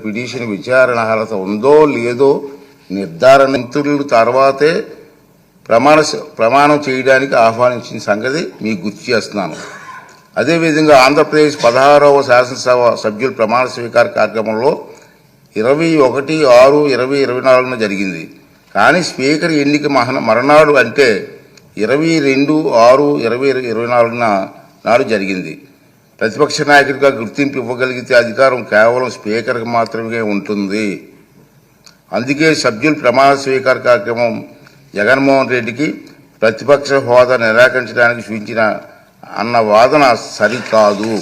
Petition విచారణ అర్హత ఉందో లేదో నిర్ధారణ తర్వాతే ప్రమాణం చేయడానికి ఆహ్వానించిన సంగతి మీకు గుర్తు చేస్తున్నాను. అదేవిధంగా ఆంధ్రప్రదేశ్ 16వ శాసనసభ సభ్యుల ప్రమాణ స్వీకార కార్యక్రమంలో 21/6/2024 జరిగింది. కానీ స్పీకర్ ఎన్నిక మరణాడు అంటే 22/6/2024 నాడు జరిగింది. ప్రతిపక్ష నాయకుడిగా గుర్తింపు ఇవ్వగలిగితే అధికారం కేవలం స్పీకర్కి మాత్రమే ఉంటుంది. అందుకే సభ్యుల ప్రమాణ స్వీకార కార్యక్రమం జగన్మోహన్ రెడ్డికి ప్రతిపక్ష హోదా నిరాకరించడానికి సూచించిన అన్న వాదన సరికాదు.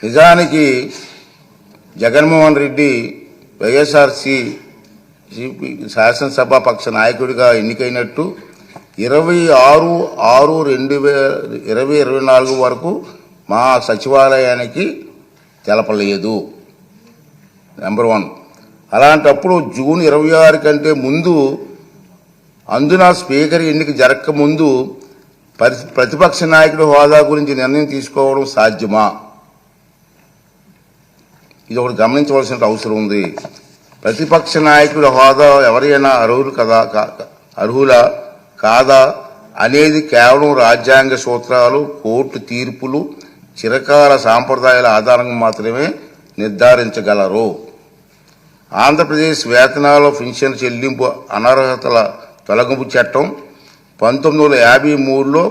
నిజానికి జగన్మోహన్ రెడ్డి వైఎస్ఆర్సీ శాసనసభాపక్ష నాయకుడిగా ఎన్నికైనట్టు 26/6/2024 వరకు మా సచివాలయానికి తెలపలేదు. నెంబర్ 1. అలాంటప్పుడు జూన్ 26 కంటే ముందు అందున స్పీకర్ ఎన్నిక జరగక ముందు ప్రతిపక్ష నాయకుడి హోదా గురించి నిర్ణయం తీసుకోవడం సాధ్యమా? ఇది ఒకటి గమనించవలసిన అవసరం ఉంది. ప్రతిపక్ష నాయకుడి హోదా ఎవరైనా అర్హులా కాదా అనేది కేవలం రాజ్యాంగ సూత్రాలు, కోర్టు తీర్పులు, చిరకాల సాంప్రదాయాల ఆధారంగా మాత్రమే నిర్ధారించగలరు. ఆంధ్రప్రదేశ్ వేతనాల పెన్షన్ చెల్లింపు అనర్హతల తొలగింపు చట్టం 1953లో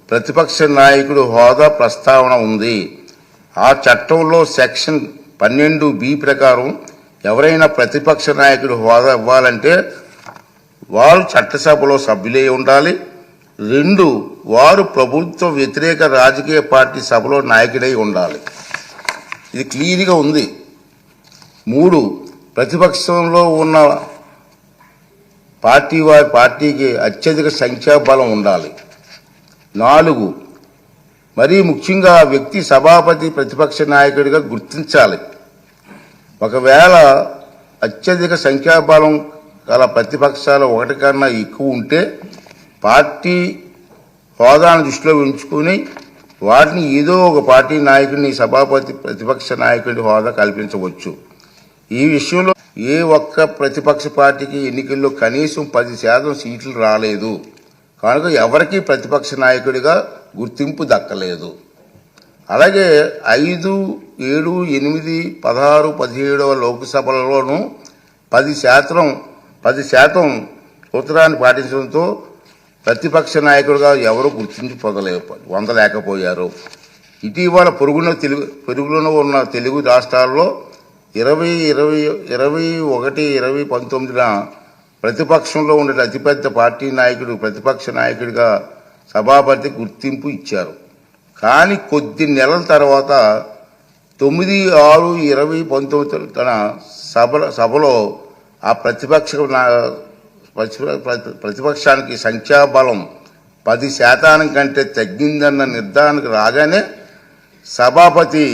ప్రతిపక్ష నాయకుడి హోదా ప్రస్తావన ఉంది. ఆ చట్టంలో సెక్షన్ 12B ప్రకారం ఎవరైనా ప్రతిపక్ష నాయకుడి హోదా ఇవ్వాలంటే వారు చట్టసభలో సభ్యులై ఉండాలి. 2, వారు ప్రభుత్వ వ్యతిరేక రాజకీయ పార్టీ సభలో నాయకుడై ఉండాలి. ఇది క్లియర్గా ఉంది. 3, ప్రతిపక్షంలో ఉన్న వారి పార్టీకి అత్యధిక సంఖ్యాబలం ఉండాలి. 4, మరీ ముఖ్యంగా వ్యక్తి సభాపతి ప్రతిపక్ష నాయకుడిగా గుర్తించాలి. ఒకవేళ అత్యధిక సంఖ్యాబలం గల ప్రతిపక్షాలు ఒకటి కన్నా ఎక్కువ ఉంటే పార్టీ హోదాను దృష్టిలో ఉంచుకుని వాటిని ఏదో ఒక పార్టీ నాయకుడిని సభాపతి ప్రతిపక్ష నాయకుడి హోదా కల్పించవచ్చు. ఈ విషయంలో ఏ ఒక్క ప్రతిపక్ష పార్టీకి ఎన్నికల్లో కనీసం 10% సీట్లు రాలేదు. కనుక ఎవరికీ ప్రతిపక్ష నాయకుడిగా గుర్తింపు దక్కలేదు. అలాగే 5, 7, 8, 16, 17వ లోక్సభలలోనూ 10% సూత్రాన్ని పాటించడంతో ప్రతిపక్ష నాయకుడిగా ఎవరు గుర్తింపు పొందలేకపోయారు. ఇటీవల పొరుగులో ఉన్న తెలుగు రాష్ట్రాల్లో 2021-2019 ప్రతిపక్షంలో ఉండే అతిపెద్ద పార్టీ నాయకుడు ప్రతిపక్ష నాయకుడిగా సభాపతి గుర్తింపు ఇచ్చారు. కానీ కొద్ది నెలల తర్వాత 9/6/2019 తన సభలో ఆ ప్రతిపక్షానికి సంఖ్యాబలం 10% కంటే తగ్గిందన్న నిర్ధారణకు రాగానే సభాపతి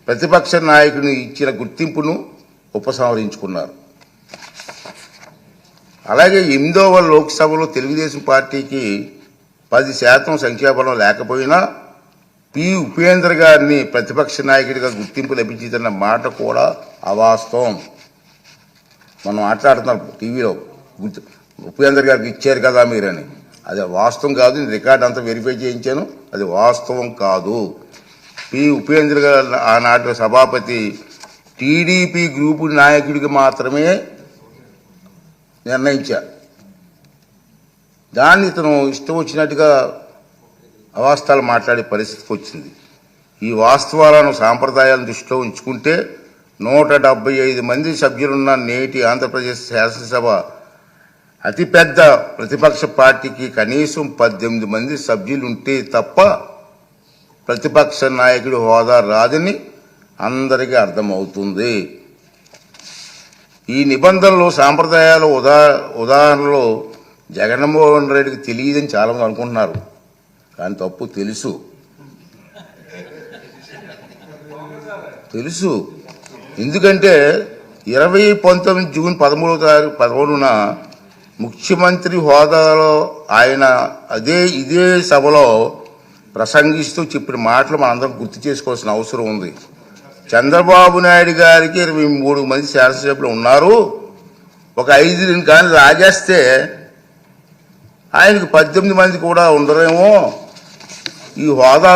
ప్రతిపక్ష నాయకుని ఇచ్చిన గుర్తింపును ఉపసంహరించుకున్నారు. అలాగే 8వ లోక్సభలో తెలుగుదేశం పార్టీకి 10% సంఖ్యాబలం లేకపోయినా పి. ఉపేంద్ర గారిని ప్రతిపక్ష నాయకుడిగా గుర్తింపు లభించిందన్న మాట కూడా అవాస్తవం. మనం మాట్లాడుతున్నాం టీవీలో ఉపేంద్ర గారికి ఇచ్చారు కదా మీరని. అది వాస్తవం కాదు. రికార్డు అంతా వెరిఫై చేయించాను. అది వాస్తవం కాదు. పి. ఉపేంద్ర గారు ఆనాటి సభాపతి టీడీపీ గ్రూపు నాయకుడికి మాత్రమే నిర్ణయించారు. దాన్ని ఇతను ఇష్టం వచ్చినట్టుగా అవాస్తవాలు మాట్లాడే పరిస్థితికి వచ్చింది. ఈ వాస్తవాలను సాంప్రదాయాలను దృష్టిలో ఉంచుకుంటే 175 మంది సభ్యులున్న నేటి ఆంధ్రప్రదేశ్ శాసనసభ అతిపెద్ద ప్రతిపక్ష పార్టీకి కనీసం 18 మంది సభ్యులుంటే తప్ప ప్రతిపక్ష నాయకుడి హోదా రాదని అందరికీ అర్థమవుతుంది. ఈ నిబంధనలు సాంప్రదాయాల ఉదాహరణలో జగన్మోహన్ రెడ్డికి తెలియదని చాలామంది అనుకుంటున్నారు. కానీ తప్పు. తెలుసు. ఎందుకంటే 2019 జూన్ 13న ముఖ్యమంత్రి హోదాలో ఆయన ఇదే సభలో ప్రసంగిస్తూ చెప్పిన మాటలు మనందరం గుర్తు చేసుకోవాల్సిన అవసరం ఉంది. చంద్రబాబు నాయుడు గారికి 23 మంది శాసనసభ్యులు ఉన్నారు. ఒక 5 కానీ రాజేస్తే ఆయనకు 18 మంది కూడా ఉండరేమో. ఈ హోదా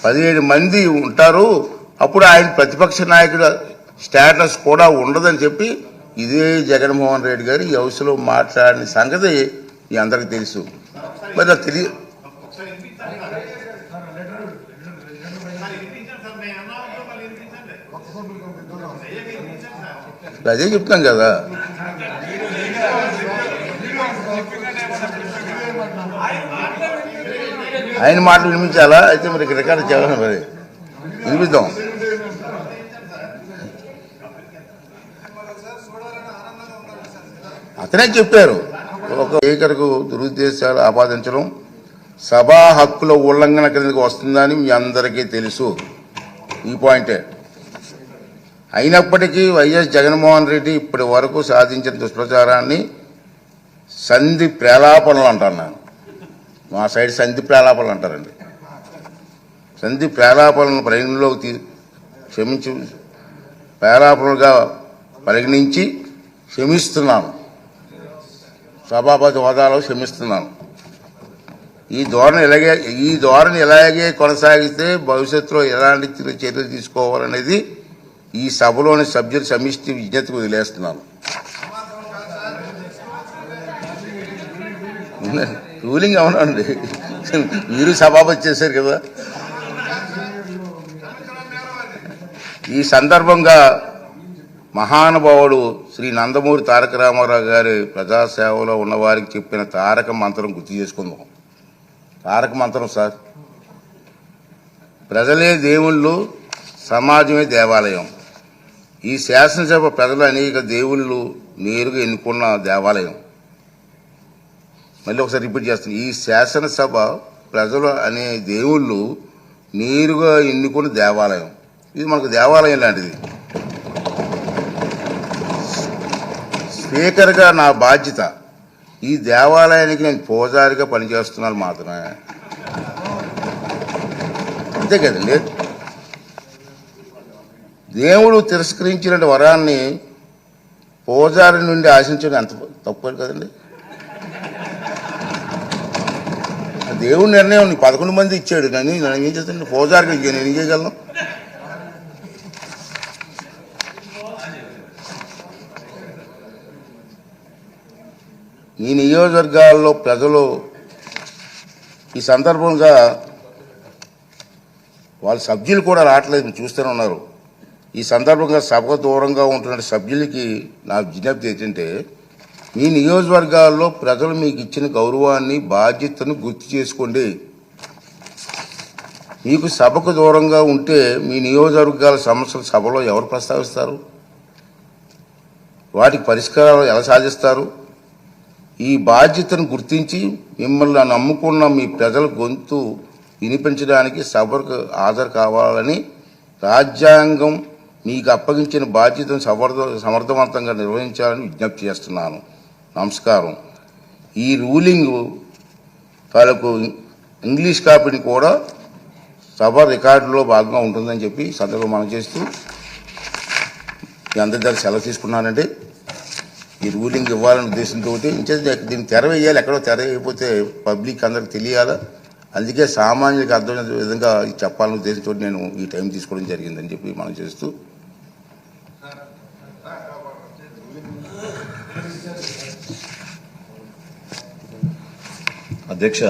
17 మంది ఉంటారు. అప్పుడు ఆయన ప్రతిపక్ష నాయకుడు స్టేటస్ కూడా ఉండదని చెప్పి ఇదే జగన్మోహన్ రెడ్డి గారు ఈ హౌస్లో మాట్లాడిన సంగతి మీ అందరికీ తెలుసు. మరి నాకు తెలియ అదే చెప్తాం కదా. ఆయన మాటలు వినిపించాలా? అయితే మరి రికార్డు చేయాలి, మరి వినిపిద్దాం. అతనే చెప్పారు, ఒక స్పీకర్కు దురుద్దేశాలు ఆపాదించడం సభా హక్కుల ఉల్లంఘన కిందకు వస్తుందని మీ అందరికీ తెలుసు. ఈ పాయింటే. అయినప్పటికీ వైఎస్ జగన్మోహన్ రెడ్డి ఇప్పటి వరకు సాధించిన దుష్ప్రచారాన్ని సంధి ప్రేలాపనలు అంటాను నేను. మా సైడ్ సంధి ప్రేలాపనలు అంటారండి. సంధి ప్రేలాపనలను పరిగణలోకి ప్రేలాపనలుగా పరిగణించి క్షమిస్తున్నాను. సభాపతి హోదాలో క్షమిస్తున్నాను. ఈ ధోరణి ఇలాగే కొనసాగిస్తే భవిష్యత్తులో ఎలాంటి చర్యలు తీసుకోవాలనేది ఈ సభలోని సభ్యుల సమిష్టి విజ్ఞతకు వదిలేస్తున్నాను. రూలింగ్ అవునండి, మీరు సభాపతి చేశారు కదా. ఈ సందర్భంగా మహానుభావుడు శ్రీ నందమూరి తారక రామారావు గారి ప్రజాసేవలో ఉన్నవారికి చెప్పిన తారక మంత్రం గుర్తు చేసుకుందాం. తారక మంత్రం సార్, ప్రజలే దేవుళ్ళు, సమాజమే దేవాలయం. ఈ శాసనసభ ప్రజలు అనేక దేవుళ్ళు నేరుగా ఎన్నుకున్న దేవాలయం. మళ్ళీ ఒకసారి రిపీట్ చేస్తాను, ఈ శాసనసభ ప్రజలు అనే దేవుళ్ళు నేరుగా ఎన్నుకున్న దేవాలయం. ఇది మనకు దేవాలయం లాంటిది. స్పీకర్గా నా బాధ్యత ఈ దేవాలయానికి నేను పూజారిగా పనిచేస్తున్నాను మాత్రమే, అంతే కదండి. దేవుడు తిరస్కరించిన వరాన్ని పూజారి నుండి ఆశించడం ఎంత తప్పు కదండి. దేవుడి నిర్ణయం 11 మంది ఇచ్చాడు, కానీ నేను ఏం చేస్తాను? పూజారికి నేను ఏం చేయగలను? ఈ నియోజకవర్గాల్లో ప్రజలు ఈ సందర్భంగా వాళ్ళ సభ్యులు కూడా రావట్లేదు, మీరు చూస్తూనే ఉన్నారు. ఈ సందర్భంగా సభకు దూరంగా ఉంటున్న సభ్యులకి నా విజ్ఞప్తి ఏంటంటే, మీ నియోజకవర్గాల్లో ప్రజలు మీకు ఇచ్చిన గౌరవాన్ని, బాధ్యతను గుర్తు చేసుకోండి. మీకు సభకు దూరంగా ఉంటే మీ నియోజకవర్గాల సమస్యలు సభలో ఎవరు ప్రస్తావిస్తారు? వాటికి పరిష్కారాలు ఎలా సాధిస్తారు? ఈ బాధ్యతను గుర్తించి మిమ్మల్ని నమ్ముకున్న మీ ప్రజల గొంతు వినిపించడానికి సభకు హాజరు కావాలని, రాజ్యాంగం మీకు అప్పగించిన బాధ్యతను సమర్థవంతంగా నిర్వహించాలని విజ్ఞప్తి చేస్తున్నాను. నమస్కారం. ఈ రూలింగ్ తాలూకు ఇంగ్లీష్ కాపీని కూడా సభ రికార్డులో భాగంగా ఉంటుందని చెప్పి సందర్భంగా మనం చేస్తూ మీ అందరి దగ్గర సెలవు తీసుకున్నానండి. ఈ రూలింగ్ ఇవ్వాలనే ఉద్దేశంతో దీన్ని తెర వేయాలి, ఎక్కడో తెర వేయకపోతే పబ్లిక్ అందరికి తెలియాలా. అందుకే సామాన్యులకు అర్థమైన విధంగా చెప్పాలనే ఉద్దేశంతో నేను ఈ టైం తీసుకోవడం జరిగిందని చెప్పి మనం చేస్తూ, అధ్యక్ష